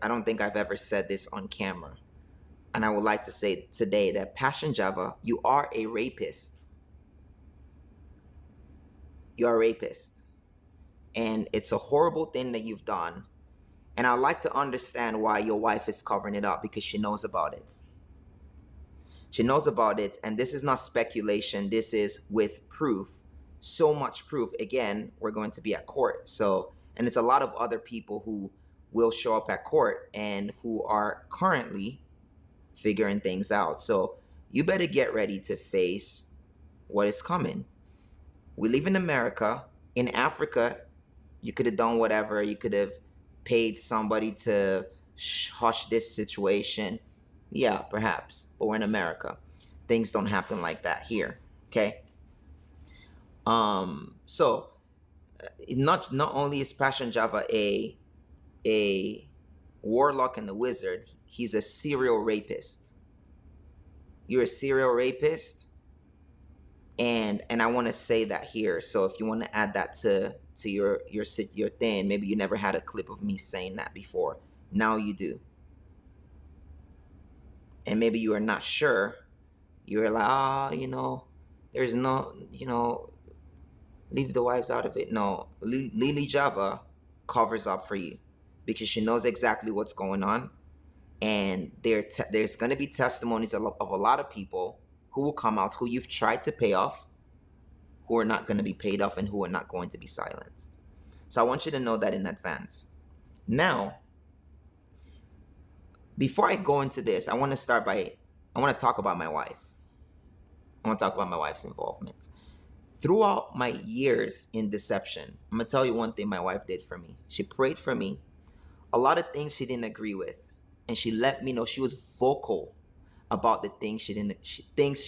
I don't think I've ever said this on camera. And I would like to say today that Passion Java, you are a rapist. You're a rapist. And it's a horrible thing that you've done. And I'd like to understand why your wife is covering it up, because she knows about it. She knows about it. And this is not speculation. This is with proof. So much proof. Again, we're going to be at court. So, and it's a lot of other people who will show up at court and who are currently figuring things out. So you better get ready to face what is coming. We live in America. In Africa, you could have done whatever. You could have paid somebody to hush this situation. Yeah, perhaps. But we're in America. Things don't happen like that here. Okay. So not only is Passion Java a warlock and the wizard, he's a serial rapist. You're a serial rapist, and I want to say that here. So if you want to add that to your thing, maybe you never had a clip of me saying that before. Now you do, and maybe you are not sure. You're like, there's no, leave the wives out of it. No, Lily Java covers up for you because she knows exactly what's going on. And there's going to be testimonies of a lot of people who will come out, who you've tried to pay off, who are not going to be paid off, and who are not going to be silenced. So I want you to know that in advance. Now, before I go into this, I want to talk about my wife. I want to talk about my wife's involvement. Throughout my years in deception, I'm going to tell you one thing my wife did for me. She prayed for me. A lot of things she didn't agree with. And she let me know. She was vocal about the things she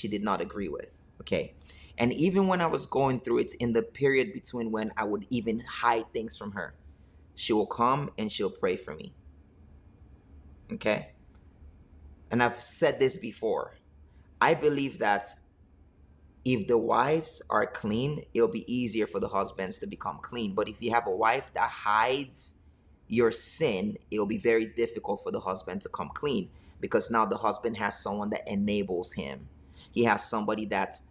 did not agree with. Okay. And even when I was going through it, in the period between when I would even hide things from her, she will come and she'll pray for me. Okay. And I've said this before. I believe that if the wives are clean, it'll be easier for the husbands to become clean. But if you have a wife that hides your sin, it'll be very difficult for the husband to come clean, because now the husband has someone that enables him. He has somebody that's,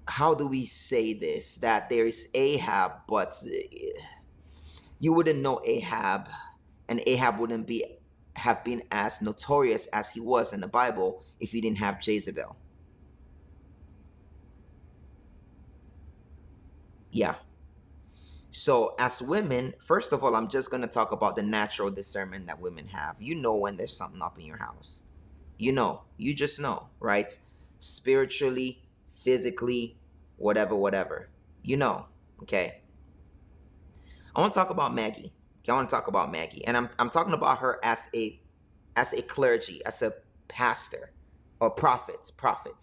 how do we say this? That there is Ahab, but you wouldn't know Ahab, and Ahab wouldn't have been as notorious as he was in the Bible if he didn't have Jezebel. Yeah. So as women, first of all, I'm just going to talk about the natural discernment that women have. You know when there's something up in your house. You just know, right? Spiritually, physically, whatever. Okay? I want to talk about Maggie. Okay, I want to talk about Maggie. And I'm talking about her as a clergy, as a pastor, or prophetess,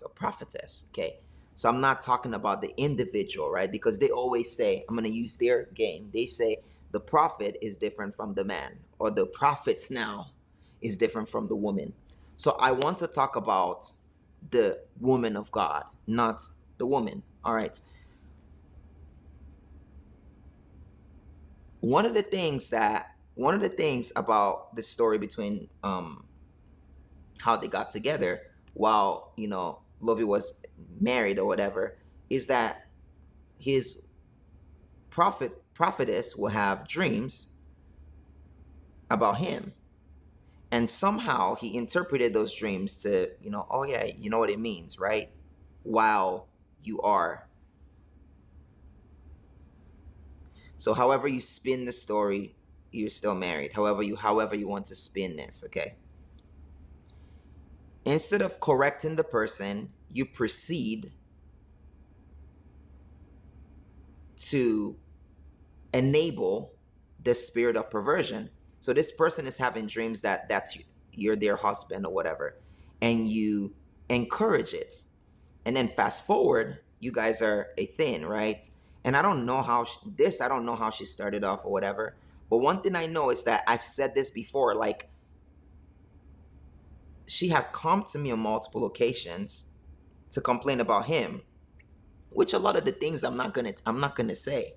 or prophetess, okay? So I'm not talking about the individual, right? Because they always say, I'm going to use their game. They say the prophet is different from the man, or the prophets now is different from the woman. So I want to talk about the woman of God, not the woman. All right. One of the things about the story between how they got together while, Lovey was married or whatever, is that his prophetess will have dreams about him. And somehow he interpreted those dreams to, oh yeah, you know what it means, right? While you are. So however you spin the story, you're still married. However you want to spin this, okay? Instead of correcting the person, you proceed to enable the spirit of perversion. So this person is having dreams that's you're their husband or whatever, and you encourage it. And then fast forward, you guys are a thing, right? And I don't know how she started off or whatever. But one thing I know is that I've said this before, like, she had come to me on multiple occasions to complain about him, which a lot of the things I'm not gonna say.